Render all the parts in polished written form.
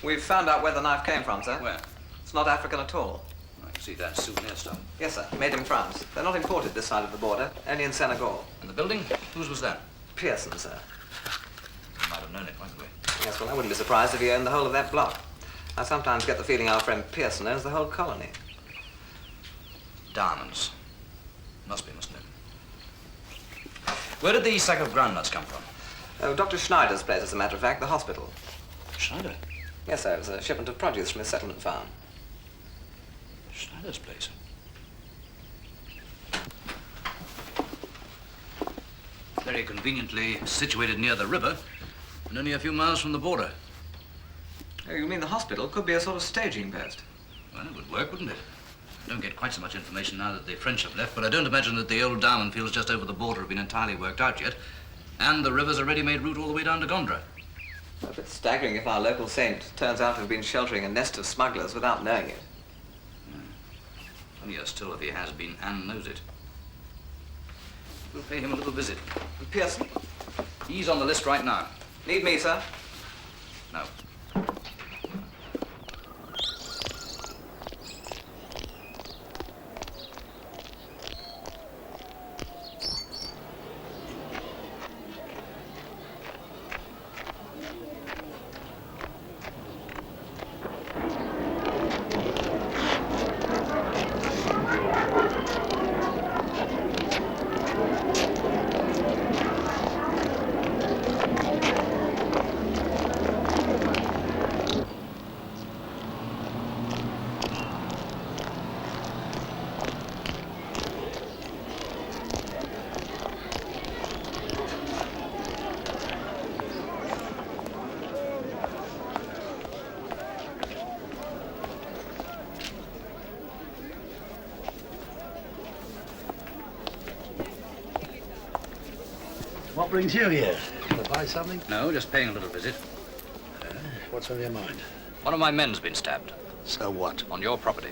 We've found out where the knife came from, sir. Where? It's not African at all. I can see that souvenir stuff. Yes, sir. Made in France. They're not imported this side of the border, only in Senegal. And the building? Whose was that? Pearson, sir. We might have known it, mightn't we? Yes, well, I wouldn't be surprised if he owned the whole of that block. I sometimes get the feeling our friend Pearson owns the whole colony. Diamonds. Must be, mustn't it? Where did the sack of groundnuts come from? Oh, Dr. Schneider's place, as a matter of fact, the hospital. Schneider? Yes, sir. It was a shipment of produce from his settlement farm. Schneider's place? Very conveniently situated near the river, and only a few miles from the border. Oh, you mean the hospital could be a sort of staging post? Well, it would work, wouldn't it? I don't get quite so much information now that the French have left, but I don't imagine that the old diamond fields just over the border have been entirely worked out yet. And the river's a ready-made route all the way down to Gondra. A bit staggering if our local saint turns out to have been sheltering a nest of smugglers without knowing it. Funnier still if he has been and knows it. We'll pay him a little visit. And Pearson? He's on the list right now. Need me, sir? No. What brings you here? To buy something? No, just paying a little visit. What's on your mind? One of my men's been stabbed. So what? On your property.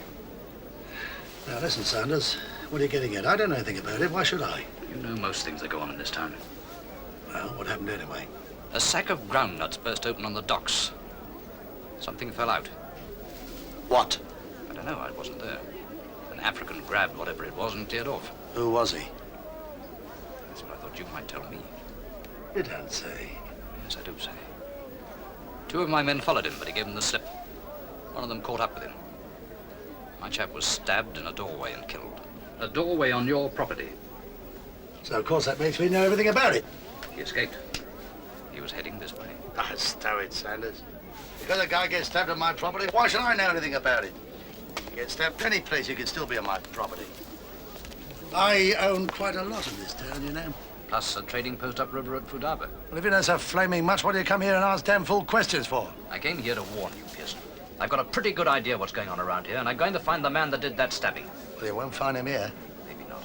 Now listen, Sanders. What are you getting at? I don't know anything about it. Why should I? You know most things that go on in this town. Well, what happened anyway? A sack of groundnuts burst open on the docks. Something fell out. What? I don't know, I wasn't there. An African grabbed whatever it was and cleared off. Who was he? That's what I thought you might tell me. You don't say. Yes, I do say. Two of my men followed him, but he gave them the slip. One of them caught up with him. My chap was stabbed in a doorway and killed. A doorway on your property. So, of course, that makes me know everything about it. He escaped. He was heading this way. Ah, stow it, Sanders. Because a guy gets stabbed on my property, why should I know anything about it? You get stabbed any place, you can still be on my property. I own quite a lot of this town, you know. Plus a trading post upriver at Fudaba. Well, if you know so flaming much, what do you come here and ask damn fool questions for? I came here to warn you, Pearson. I've got a pretty good idea what's going on around here, and I'm going to find the man that did that stabbing. Well, you won't find him here. Maybe not.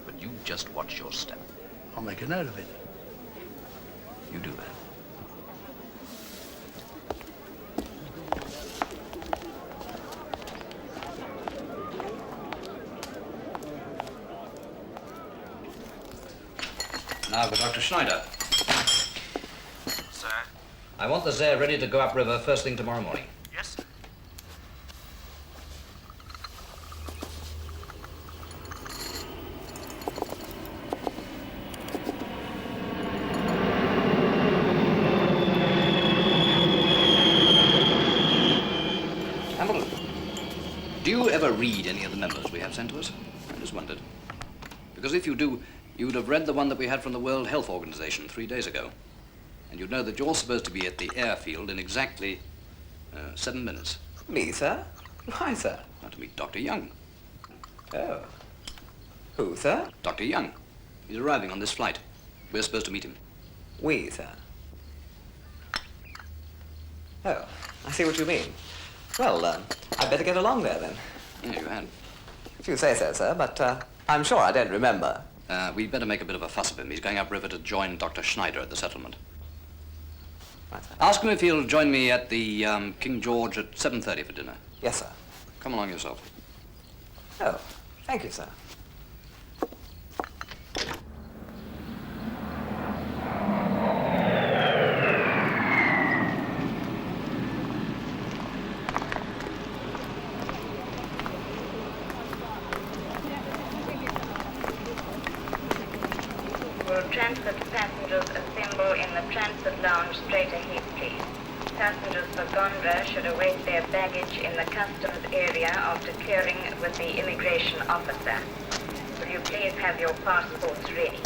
But you just watch your step. I'll make a note of it. You do that. Now for Dr. Schneider. Sir? I want the Zare ready to go upriver first thing tomorrow morning. Yes, sir. Hamilton, do you ever read any of the memos we have sent to us? I just wondered. Because if you do, you'd have read the one that we had from the World Health Organization 3 days ago. And you'd know that you're supposed to be at the airfield in exactly 7 minutes. Me, sir? Why, sir? Now to meet Dr. Jung. Oh. Who, sir? Dr. Jung. He's arriving on this flight. We're supposed to meet him. We, sir. Oh, I see what you mean. Well, I'd better get along there, then. Yeah, you had. If you say so, sir, but I'm sure I don't remember. We'd better make a bit of a fuss of him. He's going upriver to join Dr. Schneider at the settlement. Right, sir. Ask him if he'll join me at the King George at 7:30 for dinner. Yes, sir. Come along yourself. Oh, thank you, sir. transit passengers assemble in the transit lounge straight ahead, please. Passengers for Gondra should await their baggage in the customs area after clearing with the immigration officer. Will you please have your passports ready?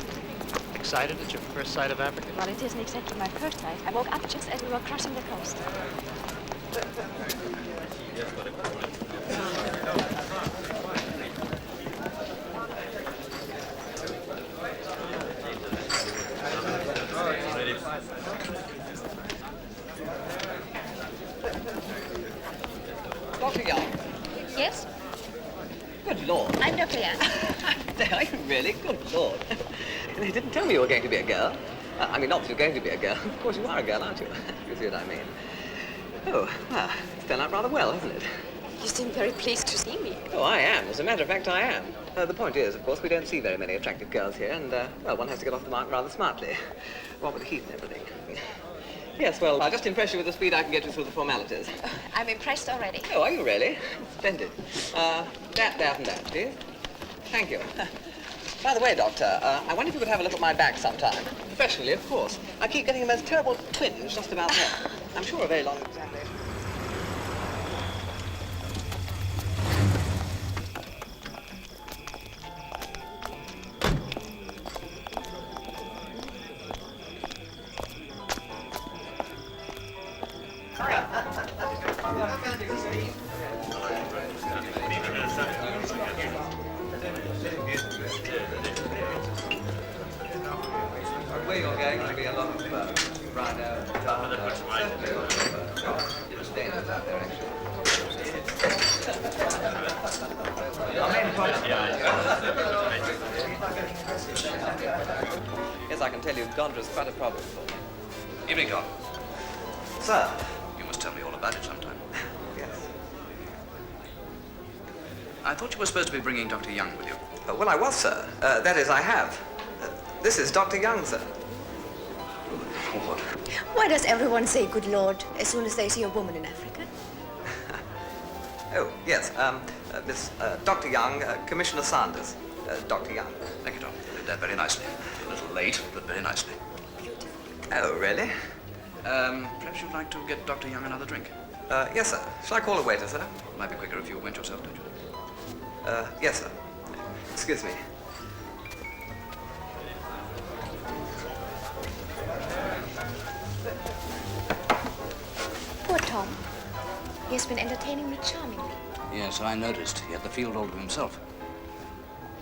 Excited at your first sight of Africa? Well, it isn't exactly my first sight. I woke up just as we were crossing the coast. Dr. Young. Yes? Good Lord. I'm Dr. Young. Are you really? Good Lord. They didn't tell me you were going to be a girl. I mean, not that you're going to be a girl. Of course you are a girl, aren't you? You see what I mean? Oh, well, it's turned out rather well, hasn't it? You seem very pleased to see me. Oh, I am. As a matter of fact, I am. The point is, of course, we don't see very many attractive girls here, and, well, one has to get off the mark rather smartly. What with the heat and everything. Yes, well, I'll just impress you with the speed I can get you through the formalities. I'm impressed already. Oh, are you really? Splendid. That, and that, please. Thank you. By the way, Doctor, I wonder if you could have a look at my back sometime. Professionally, of course. I keep getting a most terrible twinge just about there. I'm sure a very long examination. Where you're going, there'll be a lot of rhino, standards out there, actually. Our main problem. Yes, I can tell you, Gondra's quite a problem for me. Evening, Todd. Sir. You must tell me all about it sometime. Yes. I thought you were supposed to be bringing Dr. Young with you. Well, I was, sir. That is, I have. This is Dr. Young, sir. Lord. Why does everyone say good Lord as soon as they see a woman in Africa? Oh, yes. Miss Dr. Young, Commissioner Sanders. Dr. Young. Thank you, Tom. You did that very nicely. A little late, but very nicely. Oh, really? Perhaps you'd like to get Dr. Young another drink. Yes, sir. Shall I call a waiter, sir? Might be quicker if you went yourself, don't you? Yes, sir. Excuse me. Poor Tom. He has been entertaining me charmingly. Yes, I noticed. He had the field all to himself.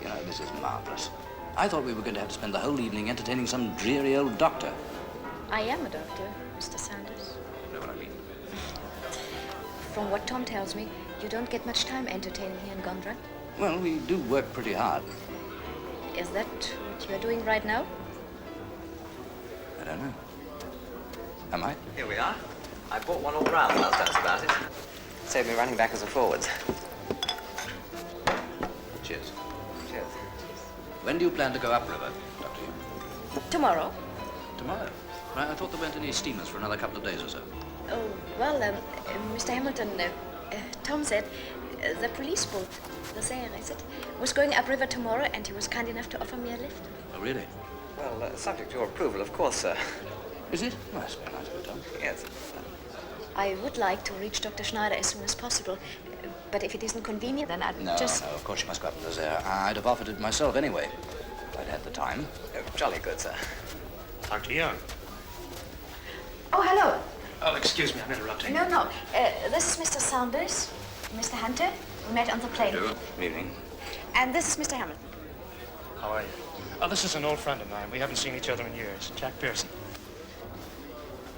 You know, this is marvelous. I thought we were going to have to spend the whole evening entertaining some dreary old doctor. I am a doctor, Mr. Sanders. You know what I mean? From what Tom tells me, you don't get much time entertaining here in Gondra. Well, we do work pretty hard. Is that what you are doing right now? I don't know. Am I? Here we are. I bought one all round last I was about it. Saved me running backwards and forwards. Cheers. Cheers. When do you plan to go upriver, Dr. Young? Tomorrow. Tomorrow? I thought there weren't any steamers for another couple of days or so. Oh, well, Mr. Hamilton, Tom said the police boat, the Sayer, is it, was going upriver tomorrow, and he was kind enough to offer me a lift. Oh, really? Well, subject to your approval, of course, sir. Is it? Well, that's very nice of you, Tom. Yes. I would like to reach Dr. Schneider as soon as possible, but if it isn't convenient, then I'd No, just... no, of course you must go up to the Zaire. I'd have offered it myself anyway, if I'd had the time. Oh, jolly good, sir. Dr. Young. Oh, hello. Oh, excuse me, I'm interrupting. No. This is Mr. Sanders, Mr. Hunter. We met on the plane. Good evening. And this is Mr. Hamilton. How are you? Oh, this is an old friend of mine. We haven't seen each other in years. Jack Pearson.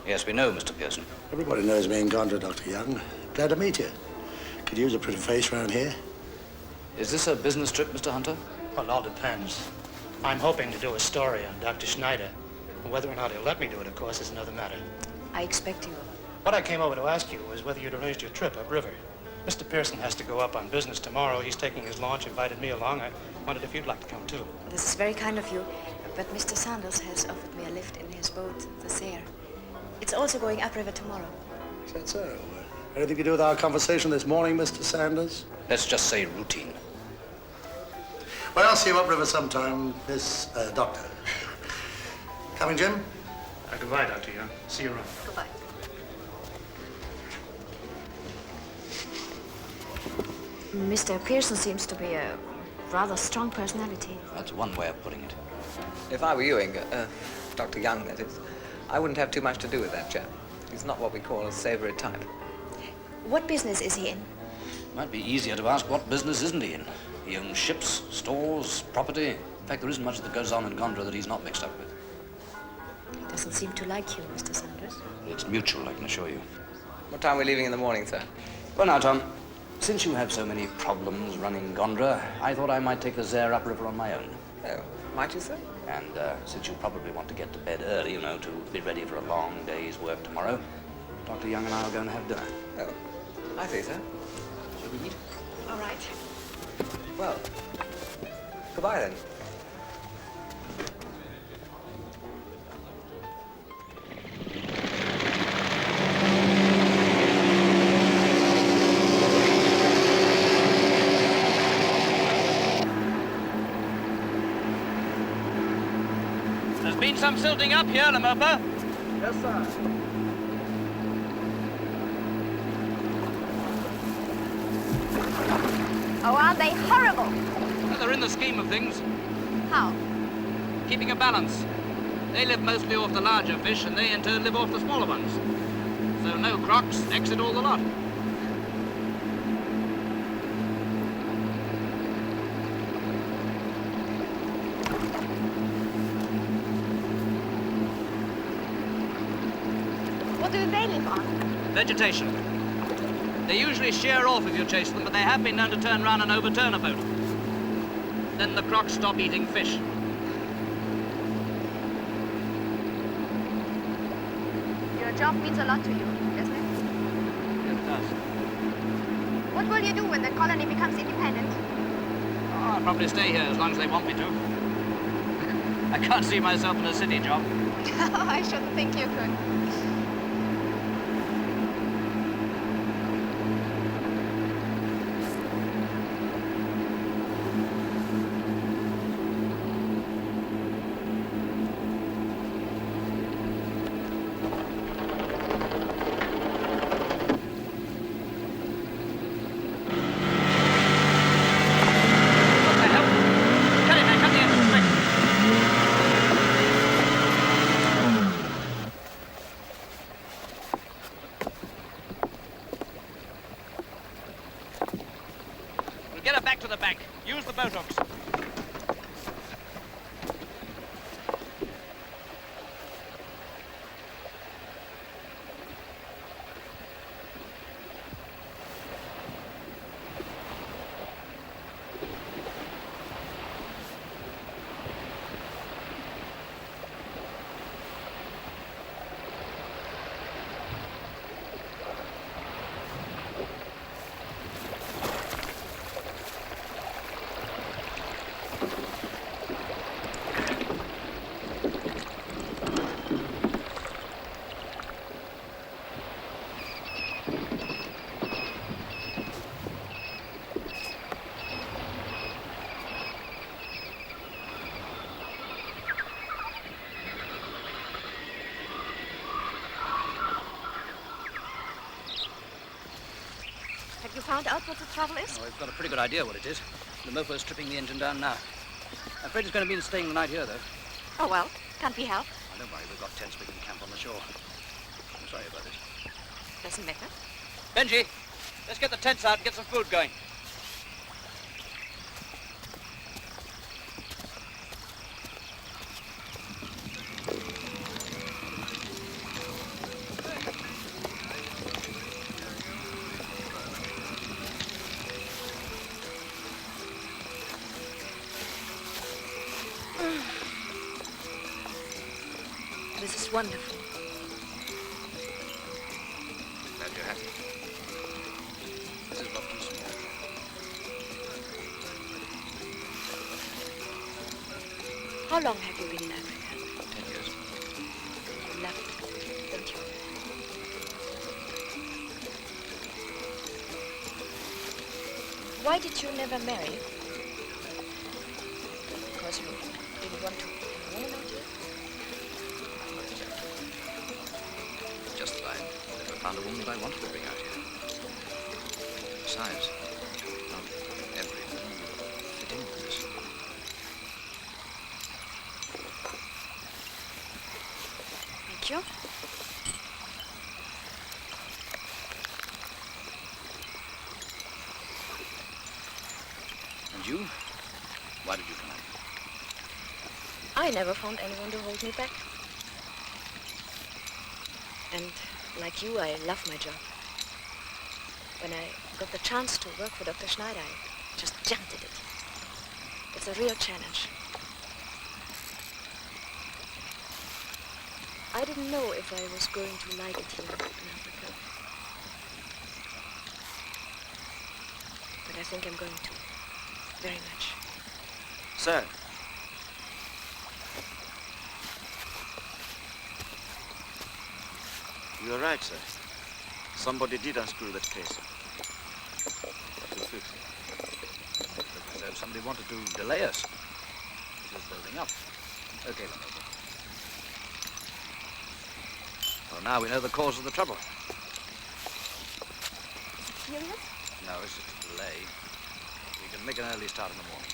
Yes, we know, Mr. Pearson. Everybody knows me in Gondra, Dr. Young. Glad to meet you. Could use a pretty face round here. Is this a business trip, Mr. Hunter? Well, it all depends. I'm hoping to do a story on Dr. Schneider. Whether or not he'll let me do it, of course, is another matter. I expect you. What I came over to ask you was whether you'd arranged your trip upriver. Mr. Pearson has to go up on business tomorrow. He's taking his launch, invited me along. I wondered if you'd like to come, too. This is very kind of you, but Mr. Sanders has offered me a lift in his boat, the Sayer. It's also going upriver tomorrow. Is that so? Anything to do with our conversation this morning, Mr. Sanders? Let's just say routine. Well, I'll see you upriver sometime, Miss Doctor. Coming, Jim? Goodbye, Dr. Jung. See you around. Goodbye. Mr. Pearson seems to be a rather strong personality. That's one way of putting it. If I were you, Inge, Dr. Jung, that is, I wouldn't have too much to do with that chap. He's not what we call a savory type. What business is he in? Might be easier to ask what business isn't he in. He owns ships, stores, property. In fact, there isn't much that goes on in Gondra that he's not mixed up with. He doesn't seem to like you, Mr. Sanders. It's mutual, I can assure you. What time are we leaving in the morning, sir? Well, now, Tom, since you have so many problems running Gondra, I thought I might take the Zare upriver on my own. Oh, might you, sir? And since you probably want to get to bed early, to be ready for a long day's work tomorrow, Dr. Jung and I are going to have dinner. Oh, I see, sir. Shall we eat? All right. Well, goodbye then. There's been some silting up here, Lamopa. Yes, sir. Oh, aren't they horrible? Well, they're in the scheme of things. How? Keeping a balance. They live mostly off the larger fish, and they in turn live off the smaller ones. So no crocs, exit all the lot. What do they live on? Vegetation. They usually shear off if you chase them, but they have been known to turn round and overturn a boat. Then the crocs stop eating fish. Your job means a lot to you, doesn't it? Yes, it does. What will you do when the colony becomes independent? Oh, I'll probably stay here as long as they want me to. I can't see myself in a city job. I shouldn't think you could. Use the boat hooks. Have you found out what the trouble is? Oh, we've got a pretty good idea what it is. The mofo's tripping the engine down now. I'm afraid it's going to be staying the night here, though. Oh, well, can't be helped. Oh, don't worry, we've got tents we can camp on the shore. I'm sorry about this. Doesn't matter. Benji, let's get the tents out and get some food going. This is wonderful. Glad you're happy. This is not too small. How long have you been in Africa? 10 years. You love it, don't you? Why did you never marry? Because you didn't want to be a woman out here? found a woman if I wanted to bring out here. Besides, not every woman will fit in with this. Thank you. And you? Why did you come out? I never found anyone to hold me back. And like you, I love my job. When I got the chance to work for Dr. Schneider, I just jumped at it. It's a real challenge. I didn't know if I was going to like it here in Africa. But I think I'm going to. Very much. Sir. You're right, sir. Somebody did unscrew that case. To fix it. Looks as though somebody wanted to delay us. It was building up. Okay, then. Well, now we know the cause of the trouble. Serious? No, it's just a delay. We can make an early start in the morning.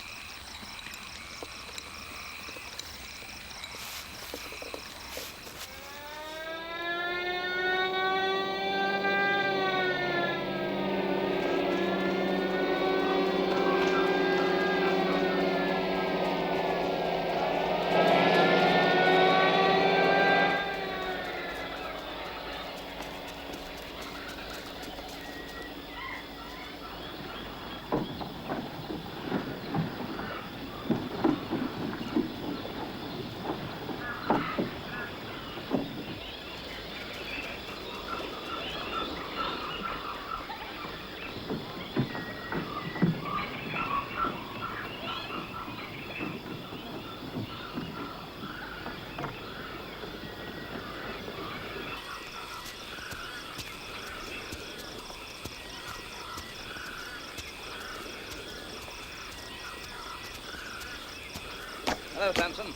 Hello, Samson.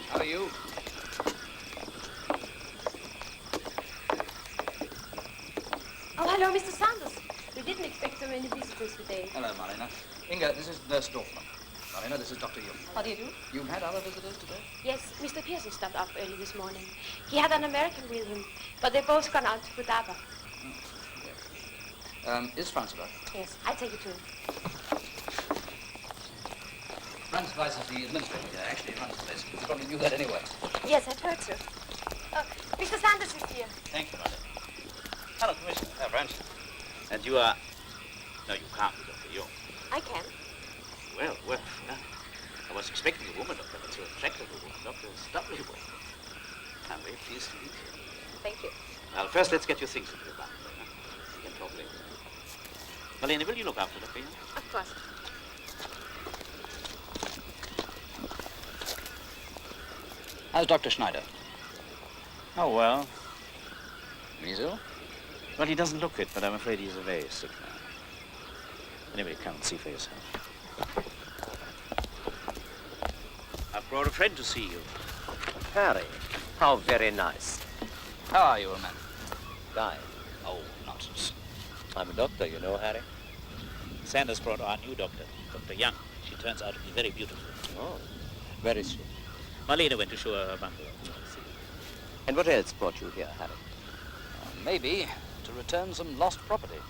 How are you? Oh, hello, Mr. Sanders. We didn't expect so many visitors today. Hello, Marlene. Inge, this is Nurse Dorfman. Marlene, this is Dr. Jung. How do you do? You've had other visitors today? Yes, Mr. Pearson stopped up early this morning. He had an American with him, but they've both gone out with Abba. Is Franz about? Yes, I take it to him. Franz Weiss is the administrator here. Actually, runs the place. You probably knew that anyway. Yes, I've heard so. Mr. Sanders is here. Thank you, Mother. Hello, Commissioner. Franz. And you are... No, you can't be Dr. Jung. I can. Well. I was expecting a woman, Doctor, but so attractive a woman. Dr. Stubblewell. I'm very pleased to meet you. Thank you. Well, first, let's get your things into the bunk. We can talk later. Marlene, will you look after Dr. Jung? Of course. How's Dr. Schneider? Oh, well. He's ill? Well, he doesn't look it, but I'm afraid he's a very sick man. Anyway, come and see for yourself. I've brought a friend to see you. Harry, how very nice. How are you, old man? Dying. Oh, nonsense. I'm a doctor, you know, Harry. Sanders brought our new doctor, Dr. Jung. She turns out to be very beautiful. Oh, where is she? Marlene went to show her bungalow. And what else brought you here, Harry? Maybe to return some lost property.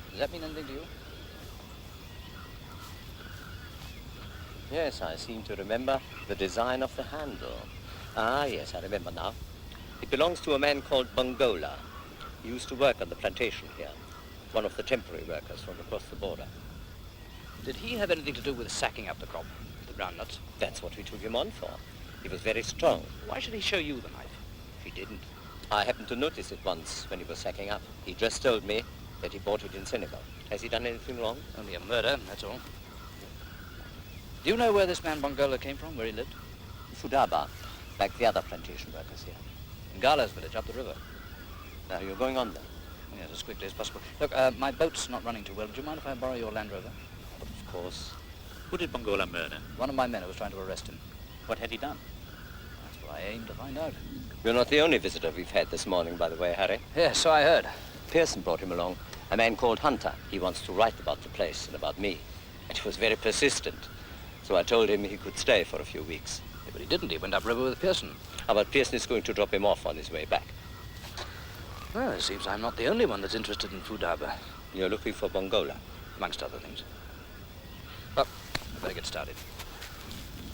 Does that mean anything to you? Yes, I seem to remember the design of the handle. Ah, yes, I remember now. It belongs to a man called Bongola. He used to work on the plantation here. One of the temporary workers from across the border. Did he have anything to do with sacking up the crop, the groundnuts? That's what we took him on for. He was very strong. Why should he show you the knife? If he didn't. I happened to notice it once when he was sacking up. He just told me that he bought it in Senegal. Has he done anything wrong? Only a murder, that's all. Do you know where this man Bongola came from, where he lived? Fudaba, like the other plantation workers here. In Gala's village, up the river. Now you're going on then? Yes, as quickly as possible. Look, my boat's not running too well. Do you mind if I borrow your Land Rover? Of course. Who did Bongola murder? One of my men who was trying to arrest him. What had he done? That's what I aim to find out. You're not the only visitor we've had this morning, by the way, Harry. Yes, so I heard. Pearson brought him along, a man called Hunter. He wants to write about the place and about me. And he was very persistent. So I told him he could stay for a few weeks. Yeah, but he didn't. He went upriver with Pearson. But Pearson is going to drop him off on his way back. Well, it seems I'm not the only one that's interested in food harbor. You're looking for Bongola? Amongst other things. Well, I better get started.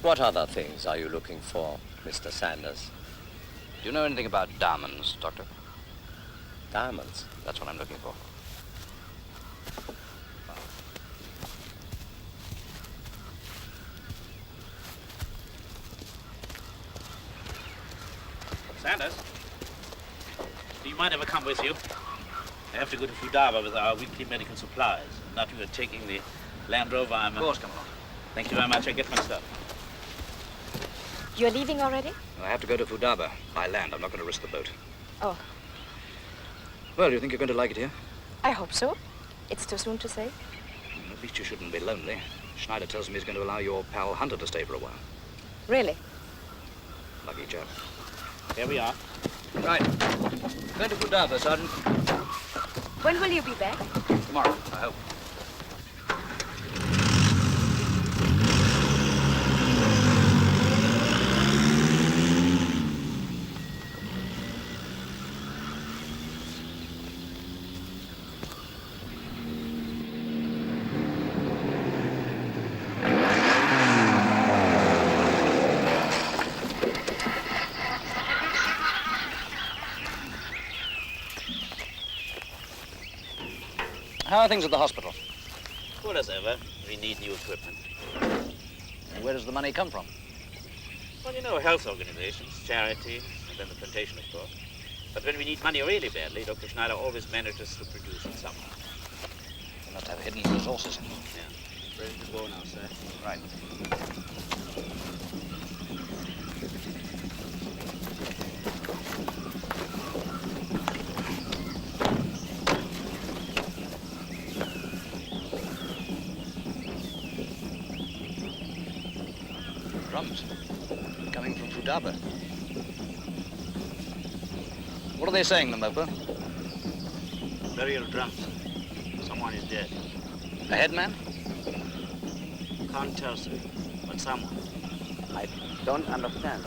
What other things are you looking for, Mr. Sanders? Do you know anything about diamonds, Doctor? Diamonds? That's what I'm looking for. Sanders, do you mind if I come with you? I have to go to Fudava with our weekly medical supplies. Not you are taking the Land Rover, I'm... Of course, come along. Thank you very much. I get my stuff. You're leaving already? I have to go to Fudaba by land. I'm not going to risk the boat. Oh, Well, do you think you're going to like it here? I hope so. It's too soon to say. At least you shouldn't be lonely. Schneider tells me he's going to allow your pal Hunter to stay for a while. Really? Lucky chap. Here we are. Right. Going to Fudaba, Sergeant. When will you be back? Tomorrow, I hope. How are things at the hospital? Well, as ever, we need new equipment. And where does the money come from? Well, you know, health organizations, charity, and then the plantation, of course. But when we need money really badly, Dr. Schneider always manages to produce it somehow. They must have hidden resources. Yeah. Ready to go now, sir. Right. Drums coming from Fudaba. What are they saying, Lamopa? Burial drums. Someone is dead. A headman? Can't tell, sir, but someone. I don't understand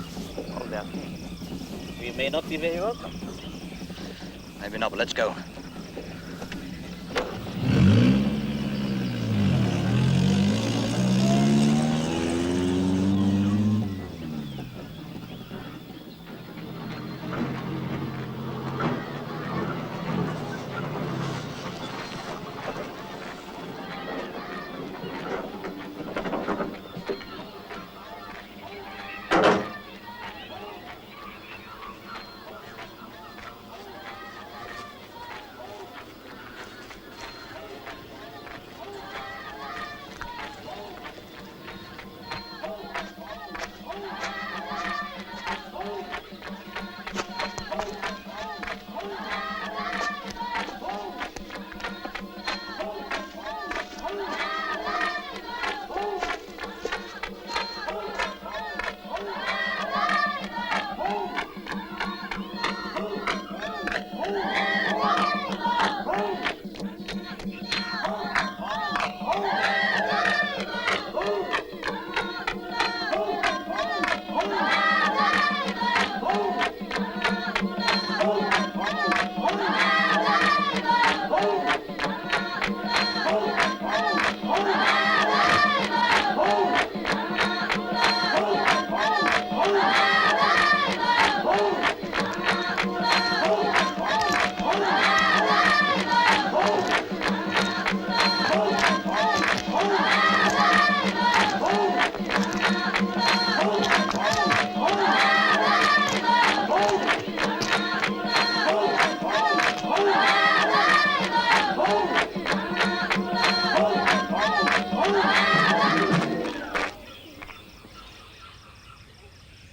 all they are saying. We may not be very welcome. Maybe not, but let's go.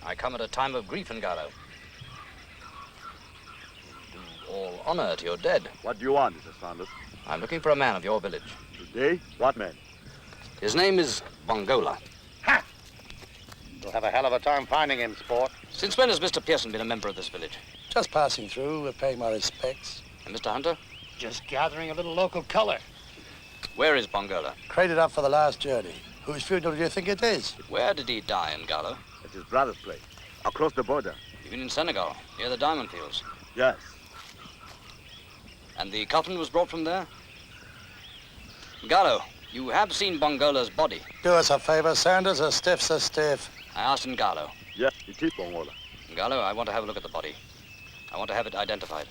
I come at a time of grief in Garo. Do all honor to your dead. What do you want, Mr. Sanders? I'm looking for a man of your village. Today? What man? His name is Bongola. Ha! You'll have a hell of a time finding him, sport. Since when has Mr. Pearson been a member of this village? Just passing through, paying my respects. And Mr. Hunter? Just gathering a little local color. Where is Bongola? Crated up for the last journey. Whose funeral do you think it is? Where did he die in Gallo? At his brother's place, across the border. You mean in Senegal, near the diamond fields? Yes. And the coffin was brought from there? Gallo, you have seen Bongola's body. Do us a favor, Sanders. A stiff's a stiff. I asked in Gallo. Yes, it is Bongola. Gallo, I want to have a look at the body. I want to have it identified.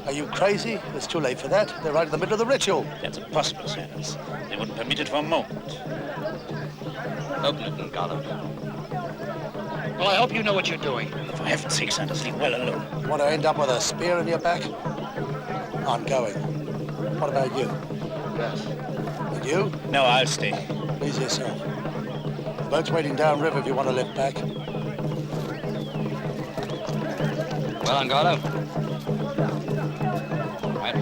Are you crazy? It's too late for that. They're right in the middle of the ritual. That's impossible, Sanders. They wouldn't permit it for a moment. Open it, Gallo. Well, I hope you know what you're doing. For heaven's sake, Sanders, leave well alone. You want to end up with a spear in your back? I'm going. What about you? Yes. And you? No, I'll stay. Please yourself. The boat's waiting downriver if you want to lift back. Well, Gallo. Right.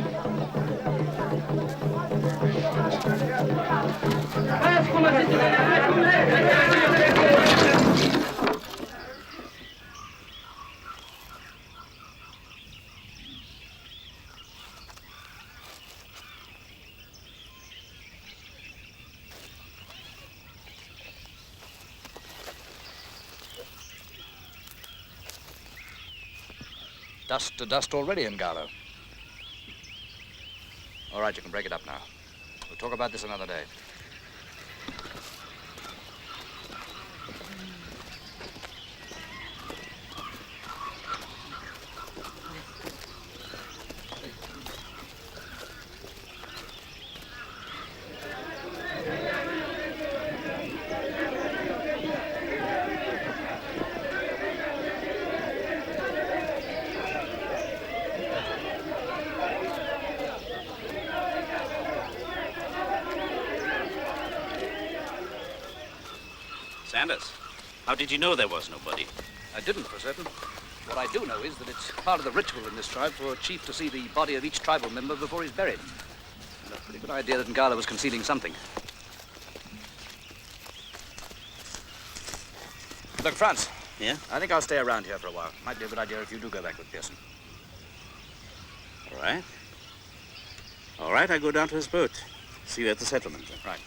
Dust to dust already in Gallo. All right, you can break it up now. We'll talk about this another day. Sanders, how did you know there was nobody? I didn't for certain. What I do know is that it's part of the ritual in this tribe for a chief to see the body of each tribal member before he's buried. And a pretty good idea that Ngala was concealing something. Look, Franz. Yeah? I think I'll stay around here for a while. Might be a good idea if you do go back with Pearson. All right. All right, I go down to his boat. See you at the settlement. Right.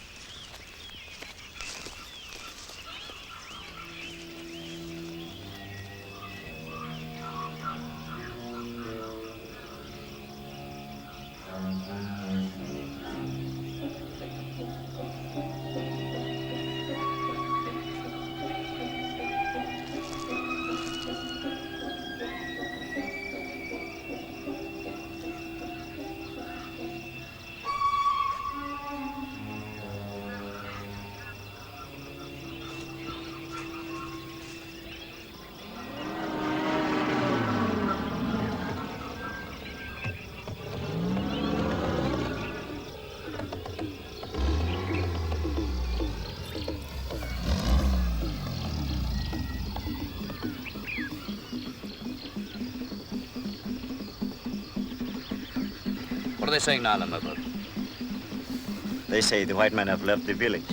What are they saying now, Limbo? They say the white men have left the village.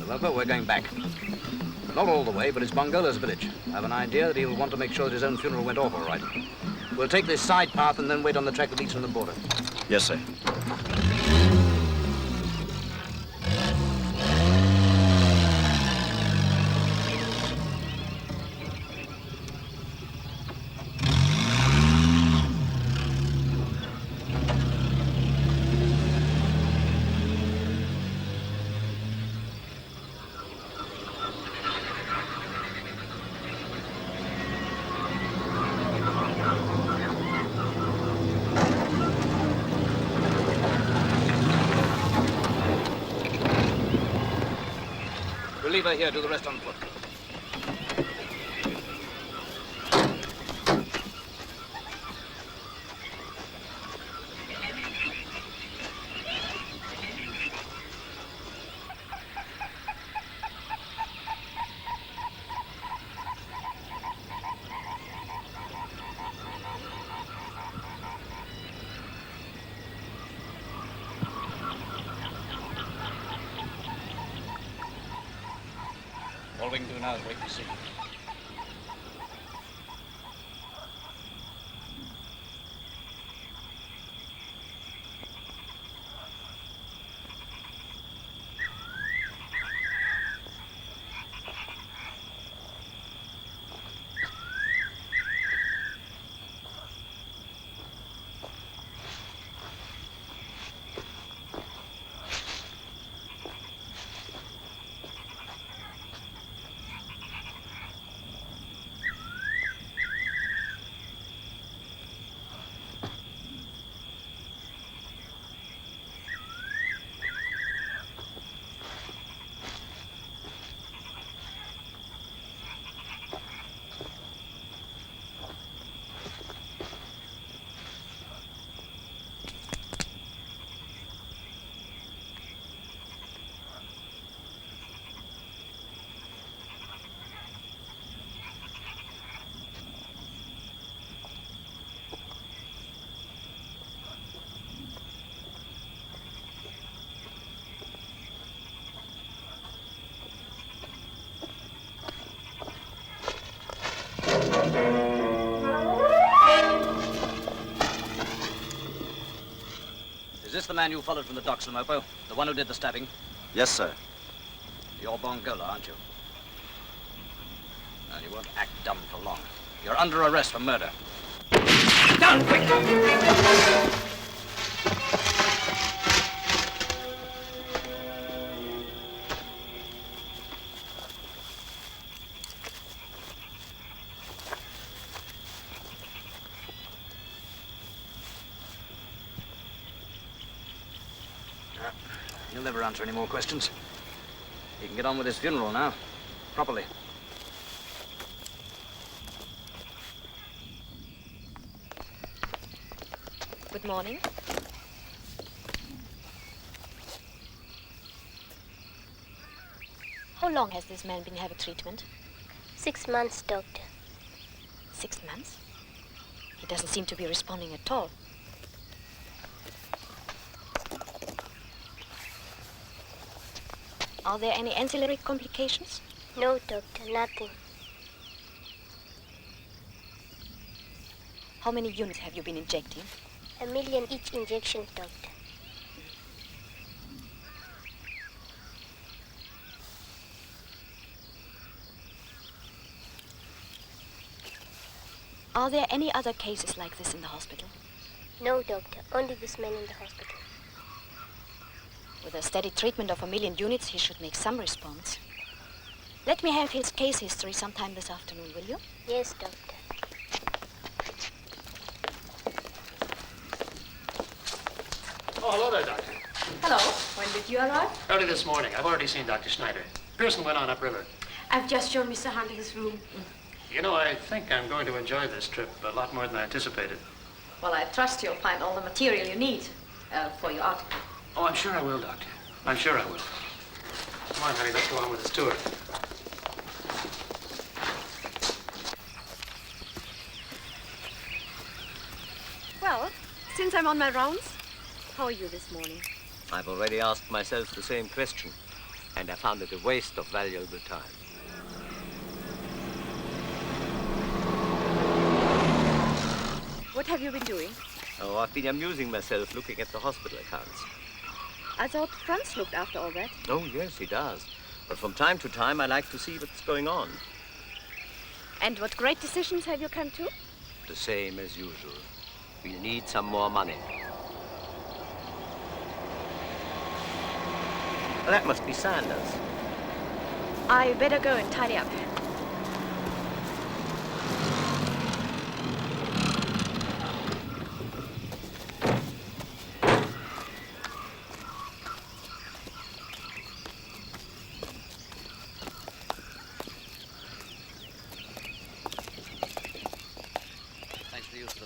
Limbo, we're going back. Not all the way, but it's Bongola's village. I have an idea that he'll want to make sure that his own funeral went off all right. We'll take this side path and then wait on the track that leads from the border. Yes, sir. Leave her here, do the rest on foot. we can do now is wait and see. Is this the man you followed from the docks, Lamopo? The one who did the stabbing? Yes, sir. You're Bongola, aren't you? Well, you won't act dumb for long. You're under arrest for murder. Down, quick! He'll never answer any more questions. He can get on with his funeral now, properly. Good morning. How long has this man been having treatment? 6 months, Doctor. 6 months? He doesn't seem to be responding at all. Are there any ancillary complications? No, Doctor, nothing. How many units have you been injecting? 1 million each injection, Doctor. Are there any other cases like this in the hospital? No, Doctor, only this man in the hospital. With a steady treatment of 1 million units, he should make some response. Let me have his case history sometime this afternoon, will you? Yes, Doctor. Oh, hello there, Doctor. Hello. When did you arrive? Early this morning. I've already seen Dr. Schneider. Pearson went on upriver. I've just shown Mr. Hunter his room. You know, I think I'm going to enjoy this trip a lot more than I anticipated. Well, I trust you'll find all the material you need for your article. Oh, I'm sure I will, Doctor. I'm sure I will. Come on, honey, let's go on with this tour. Well, since I'm on my rounds, how are you this morning? I've already asked myself the same question, and I found it a waste of valuable time. What have you been doing? Oh, I've been amusing myself looking at the hospital accounts. I thought Franz looked after all that. Oh, yes, he does. But from time to time, I like to see what's going on. And what great decisions have you come to? The same as usual. We'll need some more money. Well, that must be Sanders. I better go and tidy up.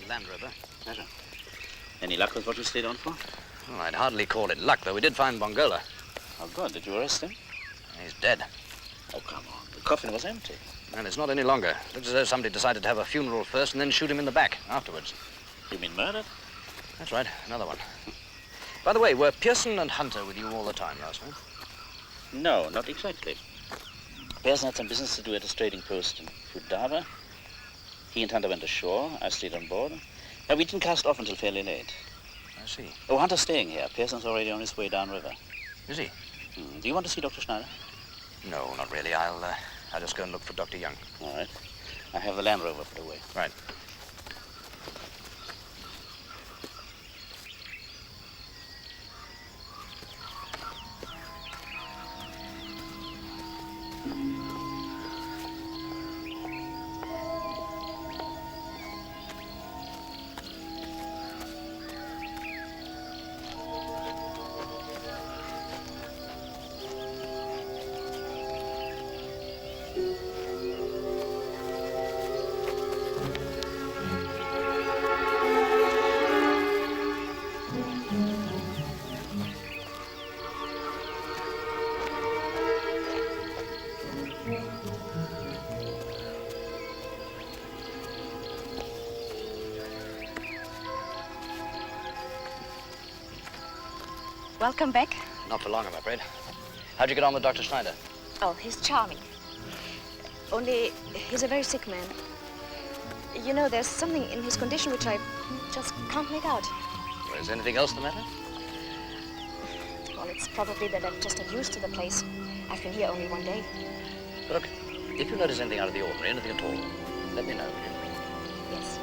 Land Rover. Pleasure. Any luck with what you stayed on for? Oh, I'd hardly call it luck, though we did find Bongola. Oh, good. Did you arrest him? He's dead. Oh, come on. The coffin was empty. And it's not any longer. Looks as though somebody decided to have a funeral first and then shoot him in the back afterwards. You mean murdered? That's right. Another one. By the way, were Pearson and Hunter with you all the time last night? No, not exactly. Pearson had some business to do at his trading post in Fudava. He and Hunter went ashore. I stayed on board. But we didn't cast off until fairly late. I see. Oh, Hunter's staying here. Pearson's already on his way downriver. Is he? Do you want to see Dr. Schneider? No, not really. I'll just go and look for Dr. Jung. All right. I have the Land Rover put away. Right. Welcome back. Not for long, I'm afraid. How'd you get on with Dr. Schneider? Oh, he's charming. Only he's a very sick man. You know, there's something in his condition which I just can't make out. Well, is anything else the matter? Well, it's probably that I'm just not used to the place. I've been here only one day. Look, if you notice anything out of the ordinary, anything at all, let me know, will you? Yes.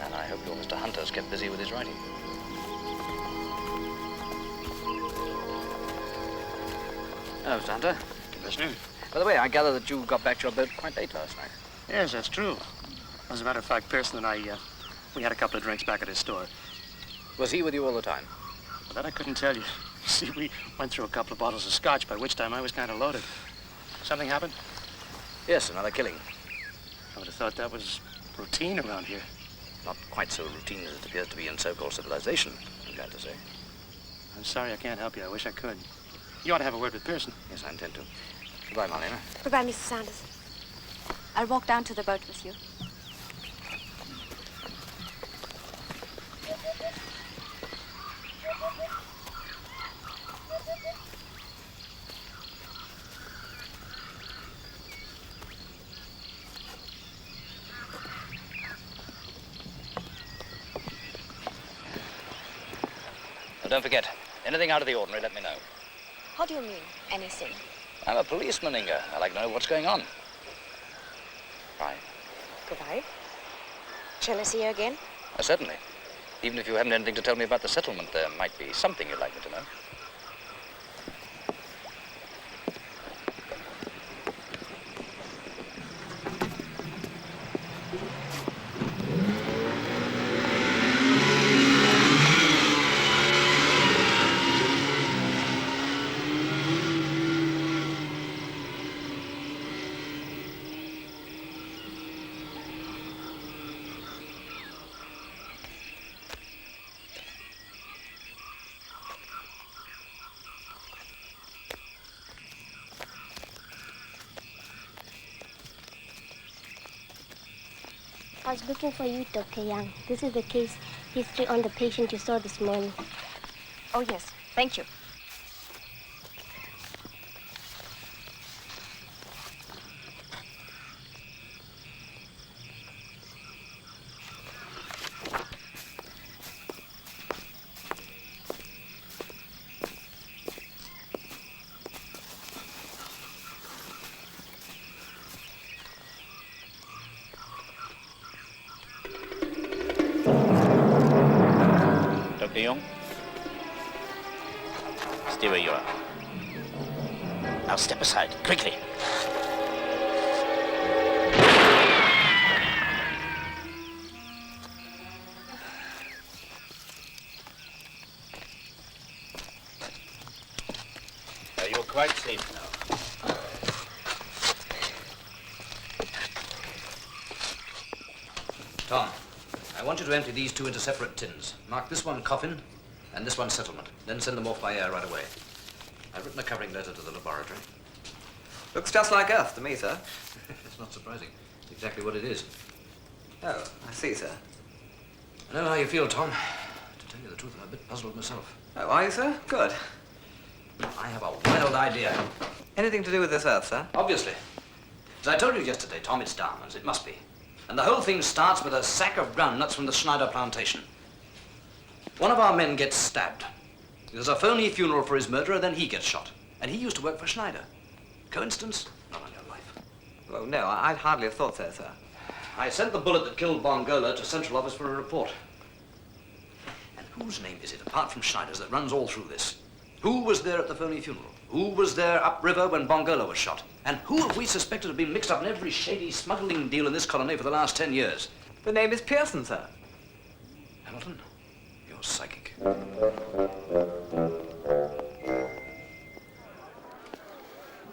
And I hope your Mr. Hunter's kept busy with his writing. Hello, Mr. Hunter. Good afternoon. By the way, I gather that you got back to your boat quite late last night. Yes, that's true. As a matter of fact, Pearson and I, we had a couple of drinks back at his store. Was he with you all the time? Well, that I couldn't tell you. See, we went through a couple of bottles of scotch, by which time I was kind of loaded. Something happened? Yes, another killing. I would have thought that was routine around here. Not quite so routine as it appears to be in so-called civilization, I'm glad to say. I'm sorry I can't help you. I wish I could. You ought to have a word with Pearson. Yes, I intend to. Goodbye, Marlene. Goodbye, Mrs. Sanders. I'll walk down to the boat with you. Well, don't forget, anything out of the ordinary, let me know. How do you mean, anything? I'm a policeman, Inge. I like to know what's going on. Bye. Goodbye. Shall I see you again? Certainly. Even if you haven't anything to tell me about the settlement, there might be something you'd like me to know. I was looking for you, Dr. Young. This is the case history on the patient you saw this morning. Oh, yes. Thank you. Dr. Jung? Stay where you are. Now step aside, quickly. You're quite safe now. Tom, I want you to empty these two into separate tins. Mark this one coffin and this one settlement. Then send them off by air right away. I've written a covering letter to the laboratory. Looks just like Earth to me, sir. It's not surprising. It's exactly what it is. Oh, I see, sir. I know how you feel, Tom. To tell you the truth, I'm a bit puzzled myself. Oh, are you, sir? Good. I have a wild idea. Anything to do with this earth, sir? Obviously. As I told you yesterday, Tom, it's diamonds. It must be. And the whole thing starts with a sack of groundnuts from the Schneider plantation. One of our men gets stabbed. There's a phony funeral for his murderer, then he gets shot. And he used to work for Schneider. Coincidence? Not on your life. Well, no, I'd hardly have thought so, sir. I sent the bullet that killed Bongola to Central Office for a report. And whose name is it, apart from Schneider's, that runs all through this? Who was there at the phony funeral? Who was there upriver when Bongola was shot? And who have we suspected of being mixed up in every shady smuggling deal in this colony for the last 10 years? The name is Pearson, sir. Hamilton, you're psychic.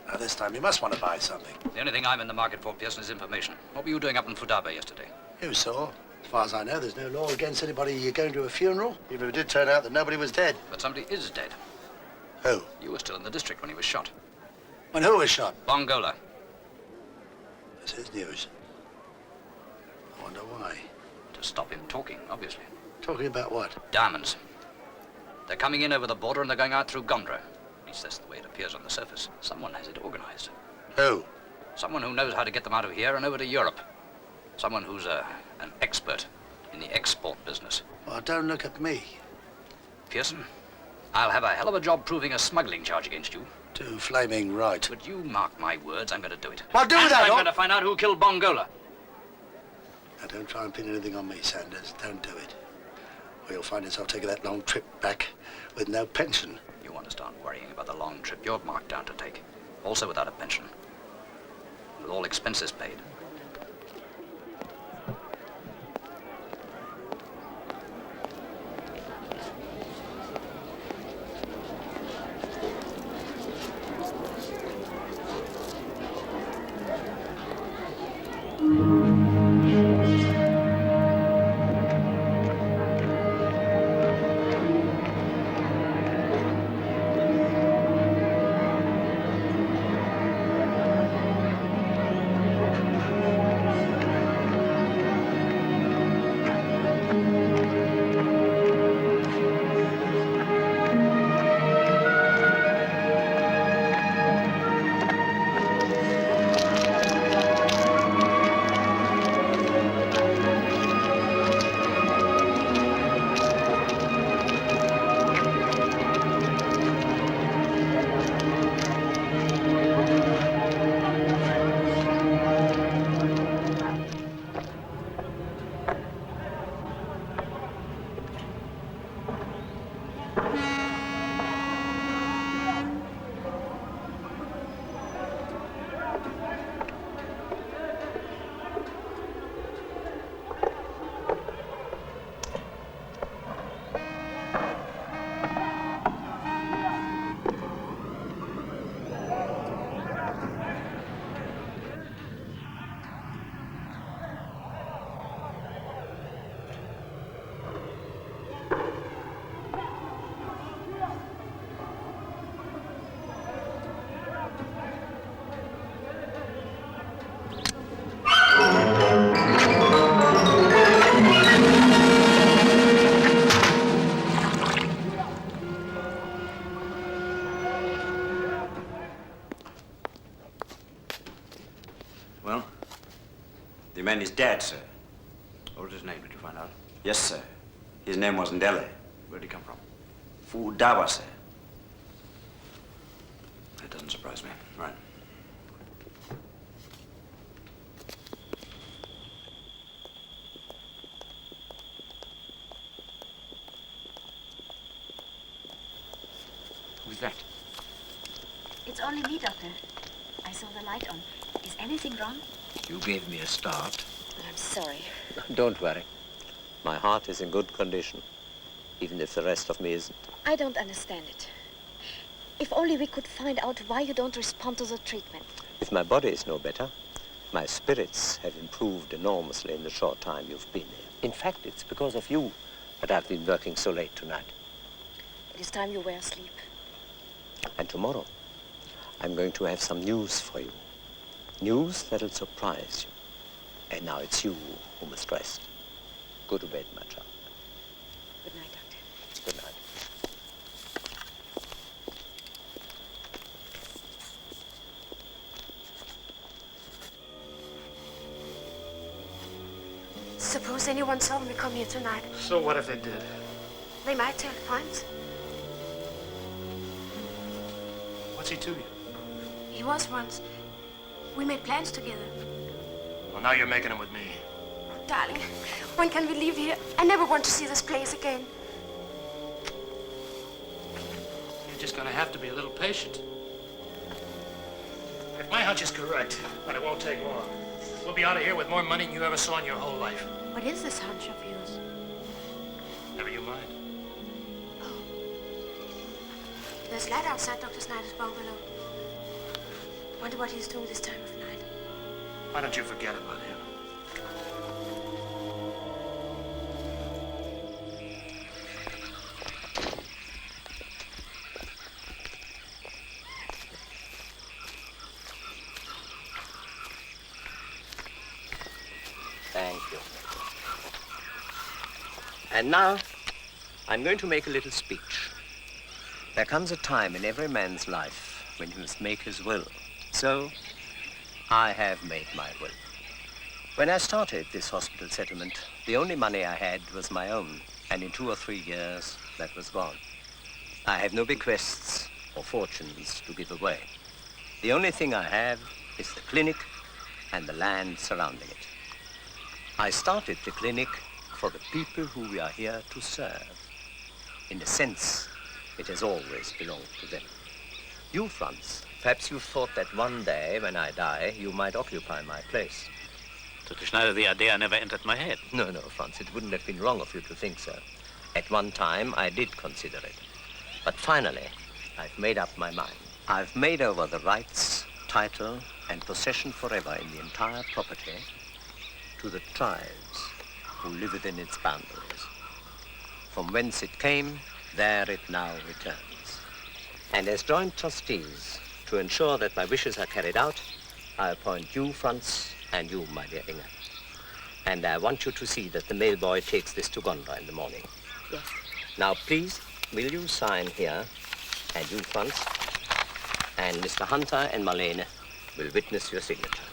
Now, this time you must want to buy something. The only thing I'm in the market for, Pearson, is information. What were you doing up in Fudaba yesterday? You saw. As far as I know, there's no law against anybody going to a funeral, even if it did turn out that nobody was dead. But somebody is dead. Who? You were still in the district when he was shot. When who was shot? Bongola. That's his news. I wonder why. To stop him talking, obviously. Talking about what? Diamonds. They're coming in over the border and they're going out through Gondra. At least that's the way it appears on the surface. Someone has it organized. Who? Someone who knows how to get them out of here and over to Europe. Someone who's an expert in the export business. Well, don't look at me. Pearson, I'll have a hell of a job proving a smuggling charge against you. Too flaming right. But you mark my words, I'm going to do it. Well, do and that, I'm going to find out who killed Bongola. Now, don't try and pin anything on me, Sanders. Don't do it. Or you'll find yourself taking that long trip back with no pension. You want to start worrying about the long trip you're marked down to take. Also without a pension. With all expenses paid. Well, the man is dead, sir. What was his name, did you find out? Yes, sir. His name was Ndele. Where'd he come from? Fudaba, sir. That doesn't surprise me. Right. Who's that? It's only me, Doctor. I saw the light on. Is anything wrong? You gave me a start. I'm sorry. Don't worry. My heart is in good condition, even if the rest of me isn't. I don't understand it. If only we could find out why you don't respond to the treatment. If my body is no better, my spirits have improved enormously in the short time you've been here. In fact, it's because of you that I've been working so late tonight. It is time you were asleep. And tomorrow, I'm going to have some news for you. News that'll surprise you. And now it's you who must rest. Go to bed, my child. Good night, Doctor. Good night. anyone saw me come here tonight. So what if they did? They might tell Franz. What's he to you? He was once. We made plans together. Well, now you're making them with me. Darling, when can we leave here? I never want to see this place again. You're just gonna have to be a little patient. If my hunch is correct, but it won't take long, we'll be out of here with more money than you ever saw in your whole life. What is this hunch of yours? Never you mind. There's light outside Dr. Schneider's bungalow. Wonder what he's doing this time of night. Why don't you forget about him? Thank you. And now, I'm going to make a little speech. There comes a time in every man's life when he must make his will. So, I have made my will. When I started this hospital settlement, the only money I had was my own, and in 2 or 3 years, that was gone. I have no bequests or fortunes to give away. The only thing I have is the clinic and the land surrounding it. I started the clinic for the people who we are here to serve. In a sense, it has always belonged to them. You, Franz, perhaps you thought that one day, when I die, you might occupy my place. Dr. Schneider, the idea never entered my head. No, Franz, it wouldn't have been wrong of you to think so. At one time, I did consider it. But finally, I've made up my mind. I've made over the rights, title, and possession forever in the entire property to the tribes who live within its boundaries. From whence it came, there it now returns. And as joint trustees, to ensure that my wishes are carried out, I appoint you, Franz, and you, my dear Inge. And I want you to see that the mail boy takes this to Gondra in the morning. Yes. Now, please, will you sign here, and you, Franz, and Mr. Hunter and Marlene will witness your signature.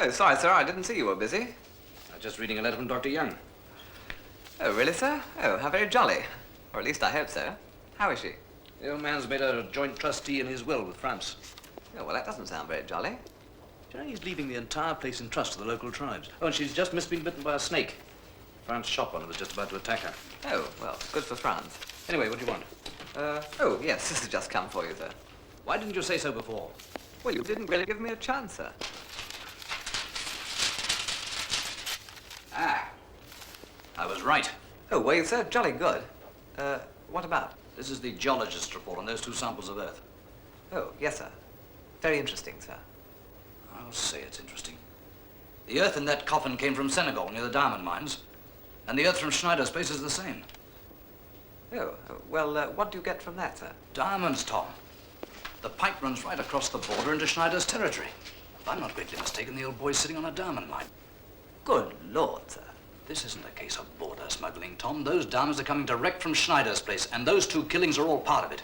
Oh, sorry, sir, I didn't see you were busy. I was just reading a letter from Dr. Jung. Oh, really, sir? Oh, how very jolly. Or at least I hope so. How is she? The old man's made her a joint trustee in his will with Franz. Oh, well, that doesn't sound very jolly. Do you know he's leaving the entire place in trust to the local tribes? Oh, and she's just missed being bitten by a snake. Franz shot one and was just about to attack her. Oh, well, good for Franz. Anyway, what do you want? Oh, yes, this has just come for you, sir. Why didn't you say so before? Well, you didn't really give me a chance, sir. Ah, I was right. Oh, well, you sir, jolly good. What about? This is the geologist's report on those 2 samples of earth. Oh, yes, sir. Very interesting, sir. I'll say it's interesting. The earth in that coffin came from Senegal, near the diamond mines. And the earth from Schneider's place is the same. Oh, well, what do you get from that, sir? Diamonds, Tom. The pipe runs right across the border into Schneider's territory. If I'm not greatly mistaken, the old boy's sitting on a diamond mine. Good Lord, sir. This isn't a case of border smuggling, Tom. Those diamonds are coming direct from Schneider's place, and those 2 killings are all part of it.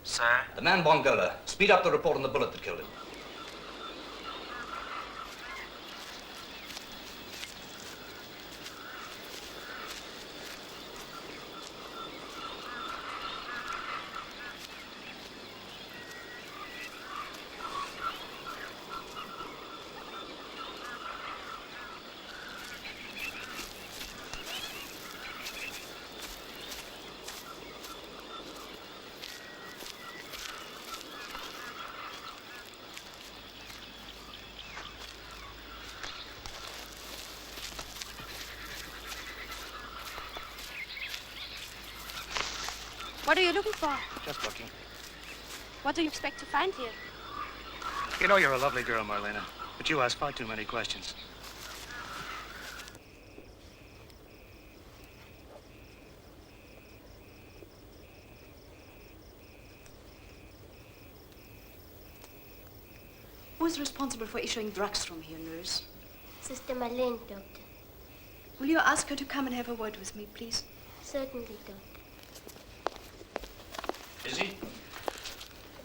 Sir? The man Bongola. Speed up the report on the bullet that killed him. What are you looking for? Just looking. What do you expect to find here? You know you're a lovely girl, Marlene, but you ask far too many questions. Who is responsible for issuing drugs from here, nurse? Sister Marlene, Doctor. Will you ask her to come and have a word with me, please? Certainly, Doctor. Is he?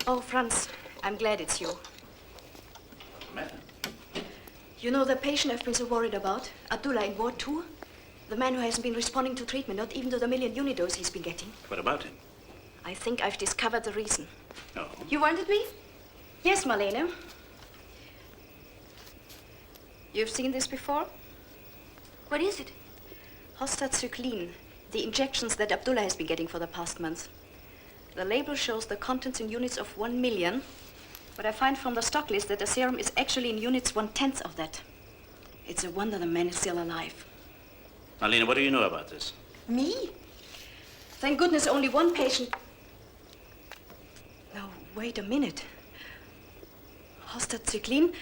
Oh, Franz, I'm glad it's you. What's the matter? You know the patient I've been so worried about? Abdullah in Ward 2? The man who hasn't been responding to treatment, not even to the million unidose he's been getting. What about him? I think I've discovered the reason. No. You wanted me? Yes, Marlene. You've seen this before? What is it? Hostacycline, the injections that Abdullah has been getting for the past month. The label shows the contents in units of 1 million, but I find from the stock list that the serum is actually in units 1/10 of that. It's a wonder the man is still alive. Marlene, what do you know about this? Me? Thank goodness only one patient... No, wait a minute. Hostacycline?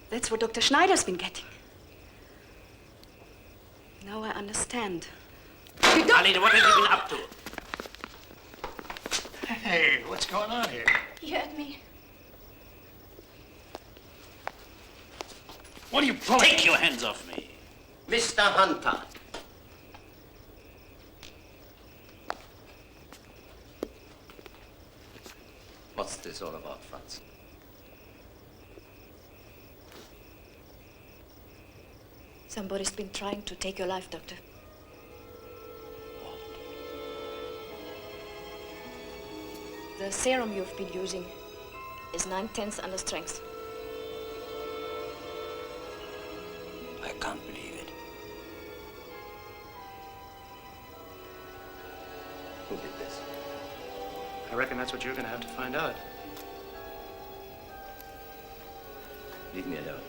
That's what Dr. Schneider's been getting. Now I understand. Marlene, what have you been up to? Hey, what's going on here? He hurt me. What are you pulling? Take your hands off me. Mr. Hunter. What's this all about, Franz? Somebody's been trying to take your life, Doctor. The serum you've been using is 9/10 under strength. I can't believe it. Who did this? I reckon that's what you're going to have to find out. Leave me alone.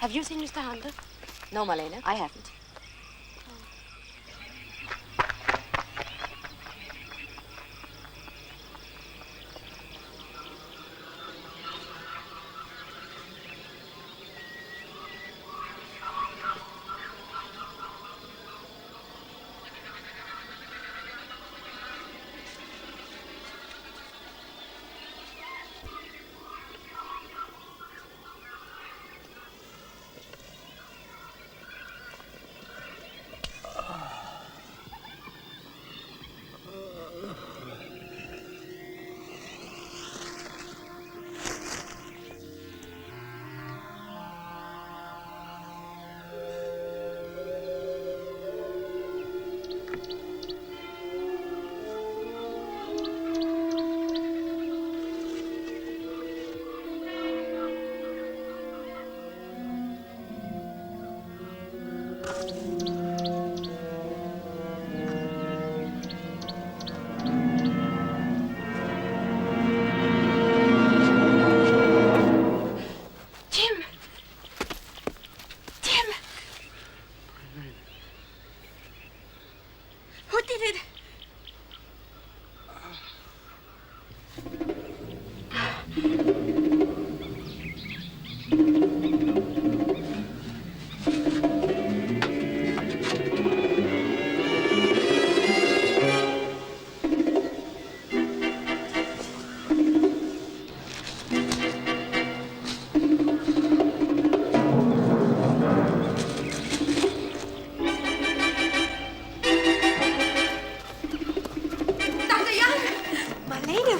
Have you seen Mr. Hunter? No, Marlene, I haven't.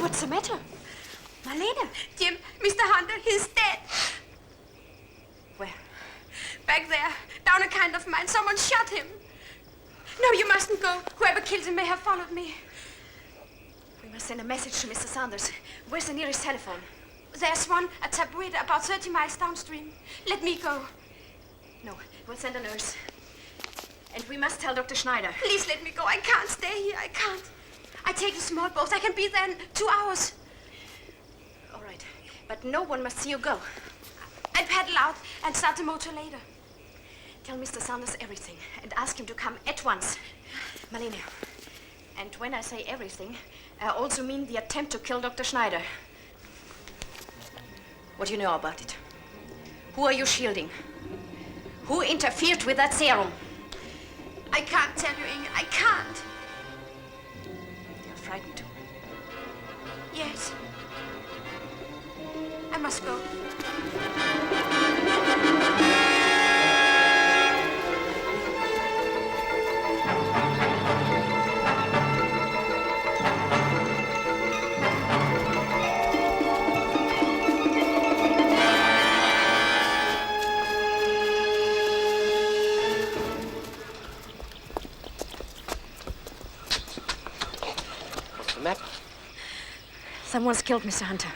What's the matter? Marlene? Jim, Mr. Hunter, he's dead. Where? Back there, down a kind of mine. Someone shot him. No, you mustn't go. Whoever killed him may have followed me. We must send a message to Mr. Sanders. Where's the nearest telephone? There's one at Tabueda, about 30 miles downstream. Let me go. No, we'll send a nurse. And we must tell Dr. Schneider. Please let me go. I can't stay here. I can't. I take the small boat. I can be there in 2 hours. All right. But no one must see you go. I paddle out and start the motor later. Tell Mr. Sanders everything and ask him to come at once. Marlene. And when I say everything, I also mean the attempt to kill Dr. Schneider. What do you know about it? Who are you shielding? Who interfered with that serum? I can't tell you, Inge. I can't. You're frightened too. Yes. I must go. Someone's killed Mr. Hunter.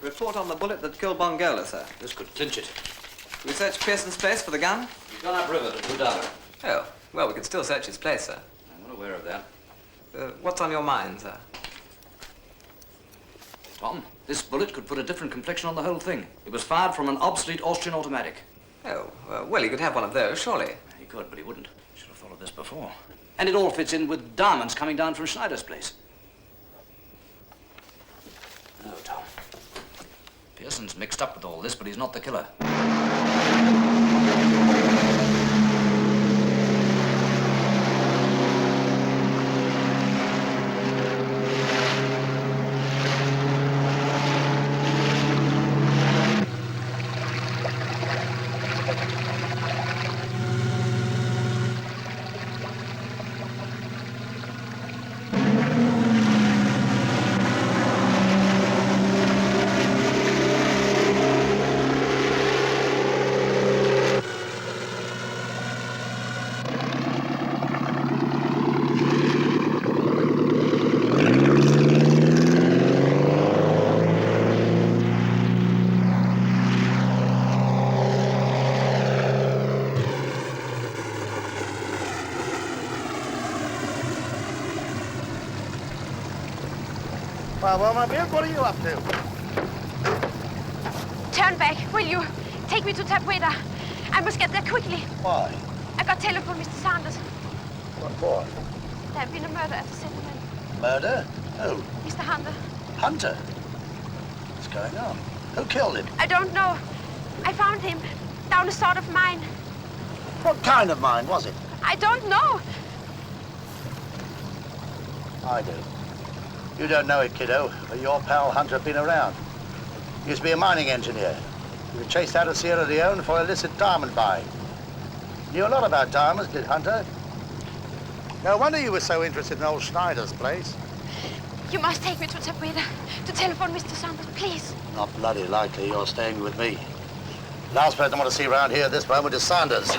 Report on the bullet that killed Bongola, sir. This could clinch it. We searched Pearson's place for the gun? He's gone upriver to Budava. Oh, well, we could still search his place, sir. I'm well aware of that. What's on your mind, sir? Tom, this bullet could put a different complexion on the whole thing. It was fired from an obsolete Austrian automatic. Oh, well, he could have one of those, surely. He could, but he wouldn't. Should have thought of this before. And it all fits in with diamonds coming down from Schneider's place. No, Tom. Pearson's mixed up with all this, but he's not the killer. Well, my dear, what are you up to? Turn back, will you? Take me to Tapueda. I must get there quickly. Why? I got telephone, Mr. Sanders. What for? There have been a murder at the settlement. Murder? Who? Mr. Hunter. Hunter? What's going on? Who killed him? I don't know. I found him down a sort of mine. What kind of mine was it? I don't know. I do. You don't know it, kiddo, but your pal Hunter been around. He used to be a mining engineer. He was chased out of Sierra Leone for illicit diamond buying. Knew a lot about diamonds, did Hunter? No wonder you were so interested in old Schneider's place. You must take me to Tapueda to telephone Mr. Sanders, please. Not bloody likely you're staying with me. Last person I want to see around here at this moment is Sanders.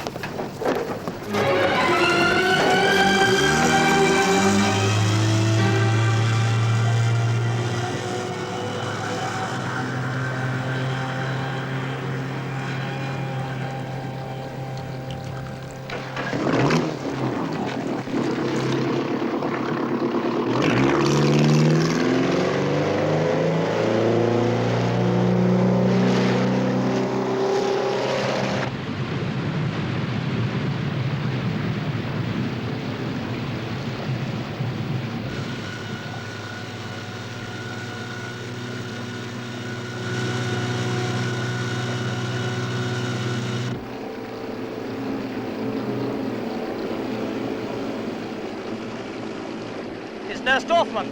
Nurse Dorfman.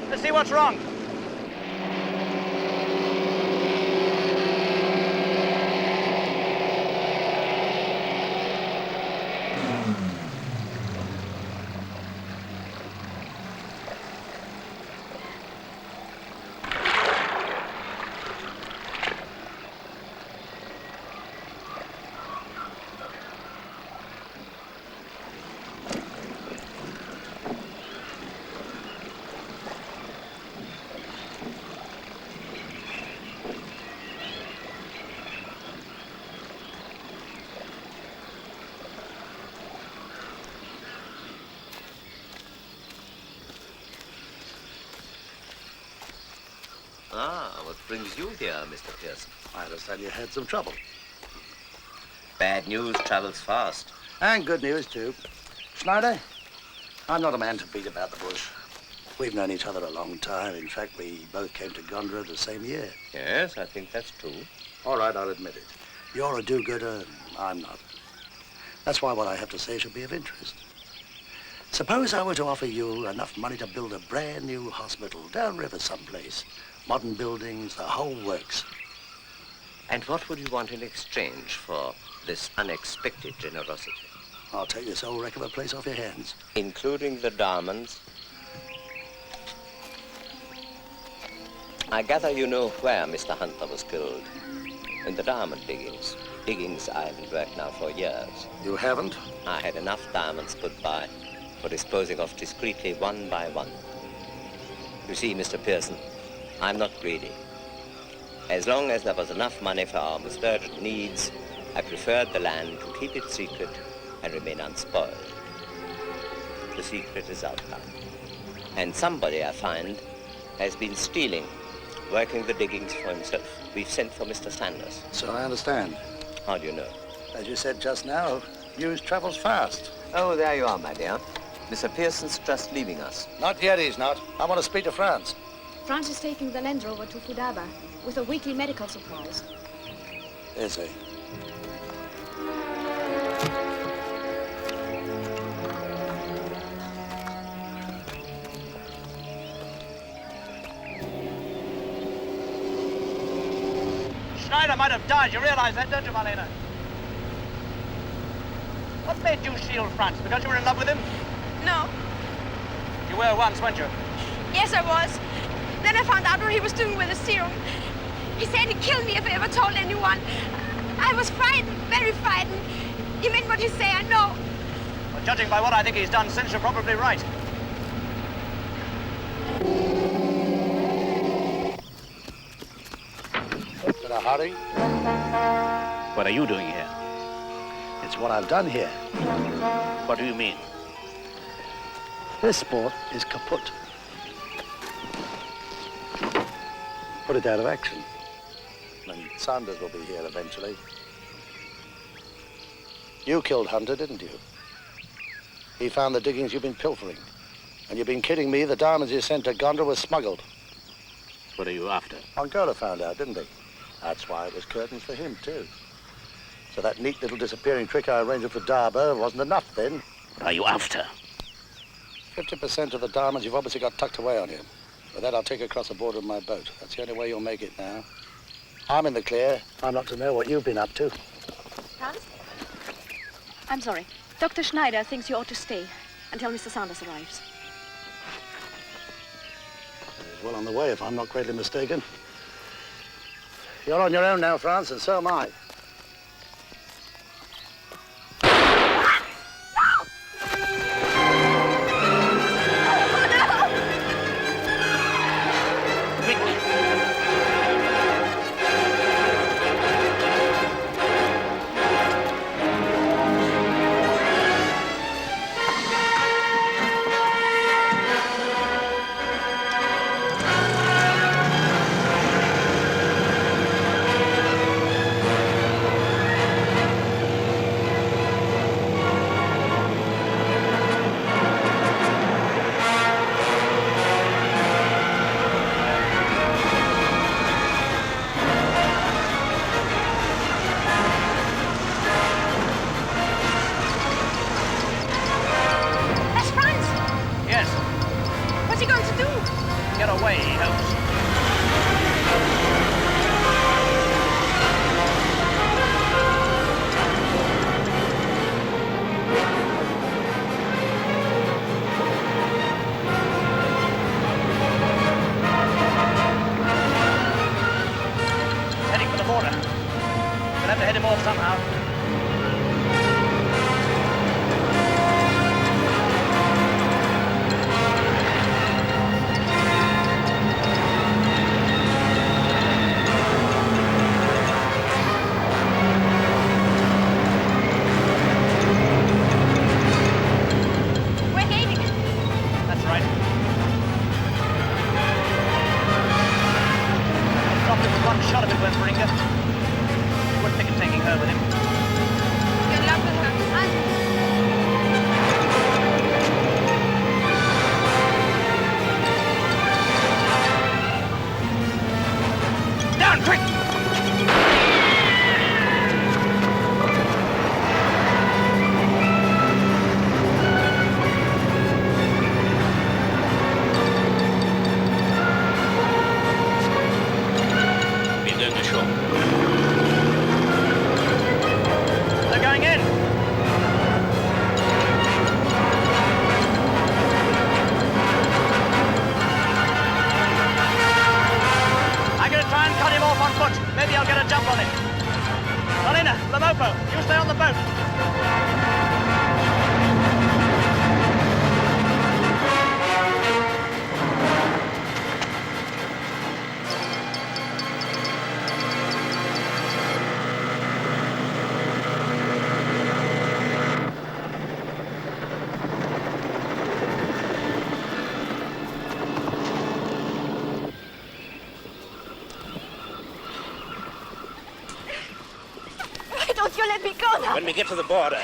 Let's see what's wrong. Ah, what brings you here, Mr. Pearson? I understand you had some trouble. Bad news travels fast. And good news, too. Schneider, I'm not a man to beat about the bush. We've known each other a long time. In fact, we both came to Gondra the same year. Yes, I think that's true. All right, I'll admit it. You're a do-gooder, I'm not. That's why what I have to say should be of interest. Suppose I were to offer you enough money to build a brand new hospital downriver someplace. Modern buildings, the whole works. And what would you want in exchange for this unexpected generosity? I'll take this old wreck of a place off your hands. Including the diamonds? I gather you know where Mr. Hunter was killed. In the diamond diggings. Diggings I haven't worked now for years. You haven't? I had enough diamonds put by for disposing of discreetly one by one. You see, Mr. Pearson, I'm not greedy. As long as there was enough money for our most urgent needs, I preferred the land to keep it secret and remain unspoiled. The secret is out now. And somebody, I find, has been stealing, working the diggings for himself. We've sent for Mr. Sanders. So I understand. How do you know? As you said just now, news travels fast. Oh, there you are, my dear. Mr. Pearson's just leaving us. Not yet, he's not. I want to speak to Franz. Franz is taking the Land Rover to Fudaba with a weekly medical supplies. Is he? Schneider might have died. You realize that, don't you, Marlene? What made you shield Franz? Because you were in love with him? No. You were once, weren't you? Yes, I was. Then I found out what he was doing with the serum. He said he'd kill me if I ever told anyone. I was frightened, very frightened. He meant what he said, I know. Well, judging by what I think he's done since, you're probably right. In a hurry? What are you doing here? It's what I've done here. What do you mean? This sport is kaput. put it out of action. And Sanders will be here eventually. You killed Hunter, didn't you? He found the diggings you've been pilfering. And you've been kidding me, the diamonds you sent to Gondra were smuggled. What are you after? Angola found out, didn't he? That's why it was curtains for him, too. So that neat little disappearing trick I arranged for Darbo wasn't enough then. What are you after? 50% of the diamonds you've obviously got tucked away on you. With that, I'll take you across the border in my boat. That's the only way you'll make it now. I'm in the clear. I'm not to know what you've been up to. Franz? I'm sorry. Dr. Schneider thinks you ought to stay until Mr. Sanders arrives. He's well on the way, if I'm not greatly mistaken. You're on your own now, Franz, and so am I. When we get to the border.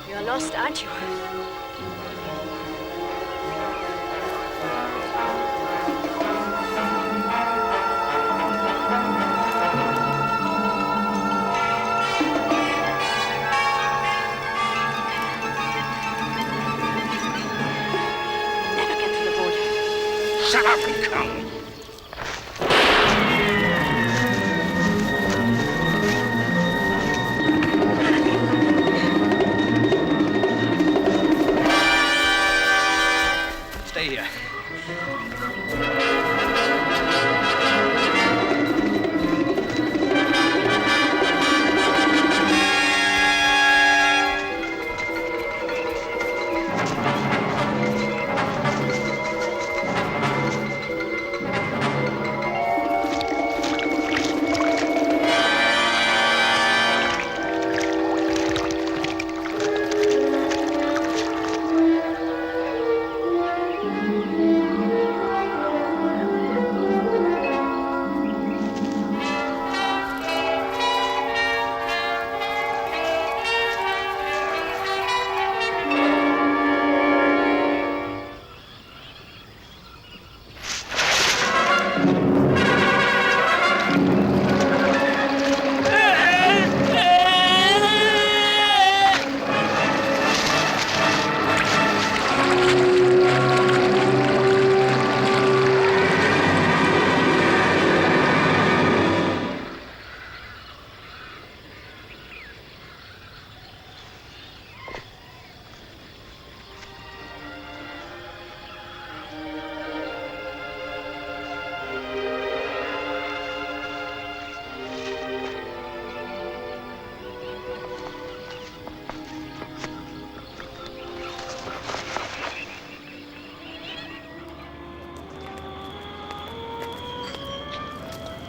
You're lost, aren't you? Never get to the border. Shut up and come. Stay here.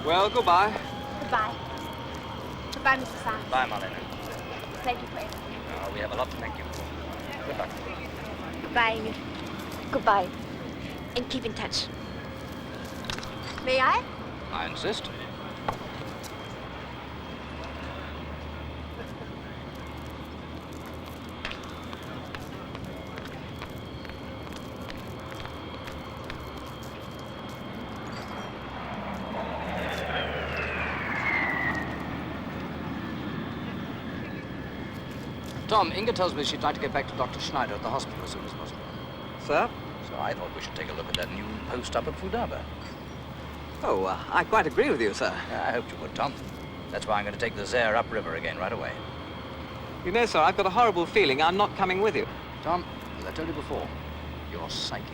Well, goodbye. Goodbye. Goodbye, Mr. Franz. Bye, Marlene. Thank you for everything. We have a lot to thank you for. Good luck. Goodbye, Inge. Goodbye. And keep in touch. May I? I insist. Tom, Inge tells me she'd like to get back to Dr. Schneider at the hospital as soon as possible. Sir? So I thought we should take a look at that new post up at Fudaba. Oh, I quite agree with you, sir. Yeah, I hoped you would, Tom. That's why I'm going to take the Zare upriver again right away. You know, sir, I've got a horrible feeling I'm not coming with you. Tom, as I told you before, you're psychic.